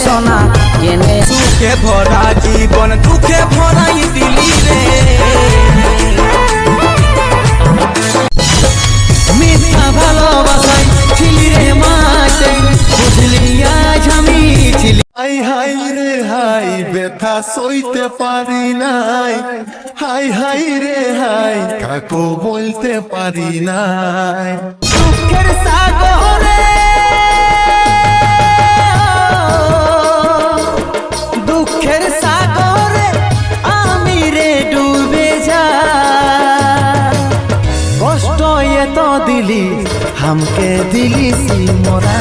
সোনা কেনে সুখে ভরা জীবন দুঃখে ভরাই দিলি রে মিথ্যা ভালোবাসাই ছিলি রে মাঝে বুঝলি আজ আমি ছিলি হাই হাই রে হাই ব্যথা সইতে পারি নাই হাই হাই রে হাই কাকু বলতে পারি নাই দুঃখের সাগরে দুঃখের সাগরে আমি রে ডুবে যাই কষ্ট এত দিলি হামকে দিলি মরা